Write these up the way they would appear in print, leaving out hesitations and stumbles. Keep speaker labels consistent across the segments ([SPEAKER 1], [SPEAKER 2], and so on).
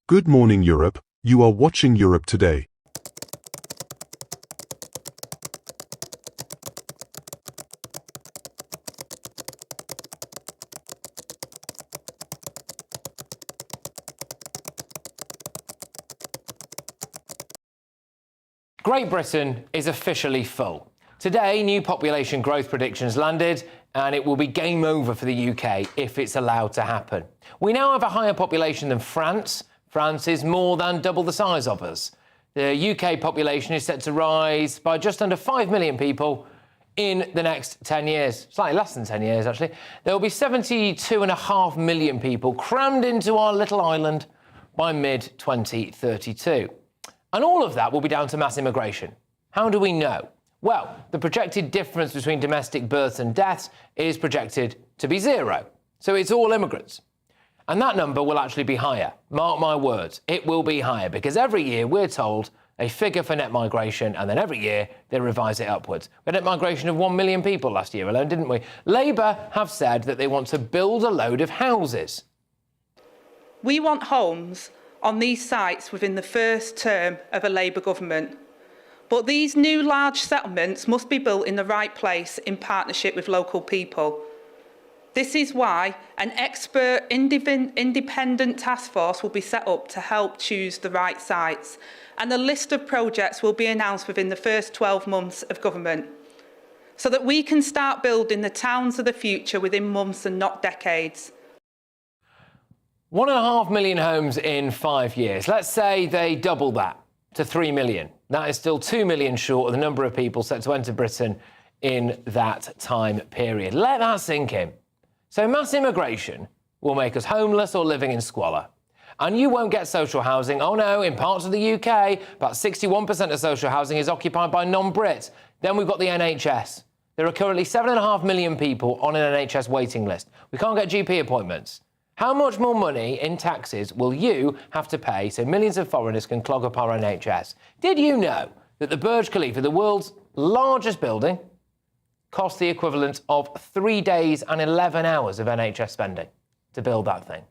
[SPEAKER 1] Good morning, Europe. You are watching Europe Today.
[SPEAKER 2] Great Britain is officially full. Today, new population growth predictions landed, and it will be game over for the UK if it's allowed to happen. We now have a higher population than France. France is more than double the size of us. The UK population is set to rise by just under 5 million people in the next 10 years, slightly less than 10 years, actually. There will be 72.5 million people crammed into our little island by mid-2032. And all of that will be down to mass immigration. How do we know? Well, the projected difference between domestic births and deaths is projected to be zero. So it's all immigrants. And that number will actually be higher. Mark my words, it will be higher, because every year we're told a figure for net migration, and then every year they revise it upwards. We had a net migration of 1 million people last year alone, didn't we? Labour have said that they want to build a load of houses.
[SPEAKER 3] We want homes on these sites within the first term of a Labour government. But these new large settlements must be built in the right place in partnership with local people. This is why an expert independent task force will be set up to help choose the right sites, and a list of projects will be announced within the first 12 months of government, so that we can start building the towns of the future within months and not decades.
[SPEAKER 2] 1.5 million homes in 5 years. Let's say they double that to 3 million. That is still 2 million short of the number of people set to enter Britain in that time period. Let that sink in. So mass immigration will make us homeless or living in squalor. And you won't get social housing. Oh no, in parts of the UK, about 61% of social housing is occupied by non-Brits. Then we've got the NHS. There are currently 7.5 million people on an NHS waiting list. We can't get GP appointments. How much more money in taxes will you have to pay so millions of foreigners can clog up our NHS? Did you know that the Burj Khalifa, the world's largest building, cost the equivalent of 3 days and 11 hours of NHS spending to build that thing?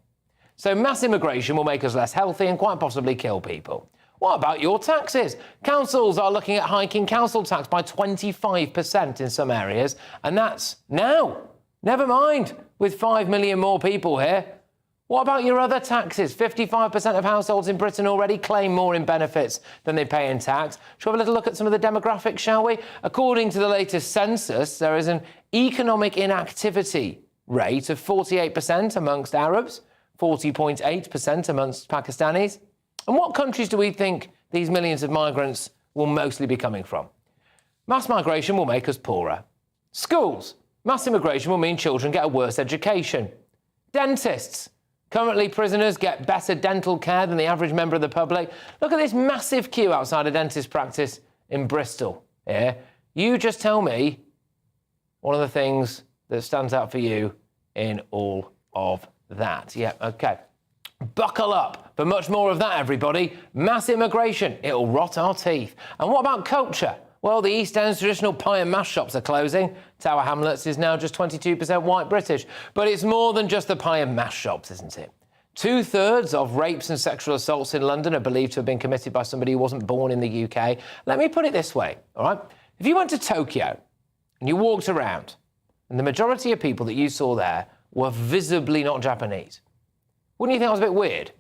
[SPEAKER 2] So mass immigration will make us less healthy and quite possibly kill people. What about your taxes? Councils are looking at hiking council tax by 25% in some areas, and that's now. Never mind with 5 million more people here. What about your other taxes? 55% of households in Britain already claim more in benefits than they pay in tax. Shall we have a little look at some of the demographics, shall we? According to the latest census, there is an economic inactivity rate of 48% amongst Arabs, 40.8% amongst Pakistanis. And what countries do we think these millions of migrants will mostly be coming from? Mass migration will make us poorer. Schools. Mass immigration will mean children get a worse education. Dentists. Currently, prisoners get better dental care than the average member of the public. Look at this massive queue outside a dentist practice in Bristol. Yeah? You just tell me one of the things that stands out for you in all of that. Yeah, OK. Buckle up for much more of that, everybody. Mass immigration. It'll rot our teeth. And what about culture? Well, the East End's traditional pie and mash shops are closing. Tower Hamlets is now just 22% white British. But it's more than just the pie and mash shops, isn't it? 2/3 of rapes and sexual assaults in London are believed to have been committed by somebody who wasn't born in the UK. Let me put it this way, all right? If you went to Tokyo and you walked around, and the majority of people that you saw there were visibly not Japanese, wouldn't you think that was a bit weird?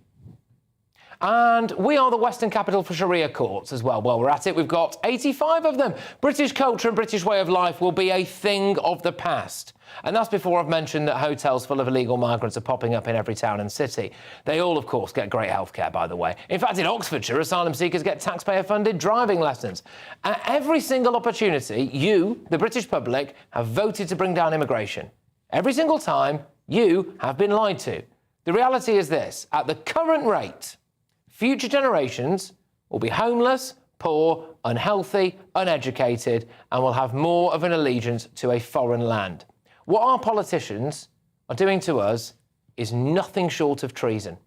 [SPEAKER 2] And we are the Western capital for Sharia courts as well. While we're at it, we've got 85 of them. British culture and British way of life will be a thing of the past. And that's before I've mentioned that hotels full of illegal migrants are popping up in every town and city. They all, of course, get great healthcare, by the way. In fact, in Oxfordshire, asylum seekers get taxpayer-funded driving lessons. At every single opportunity, you, the British public, have voted to bring down immigration. Every single time, you have been lied to. The reality is this: at the current rate, future generations will be homeless, poor, unhealthy, uneducated, and will have more of an allegiance to a foreign land. What our politicians are doing to us is nothing short of treason.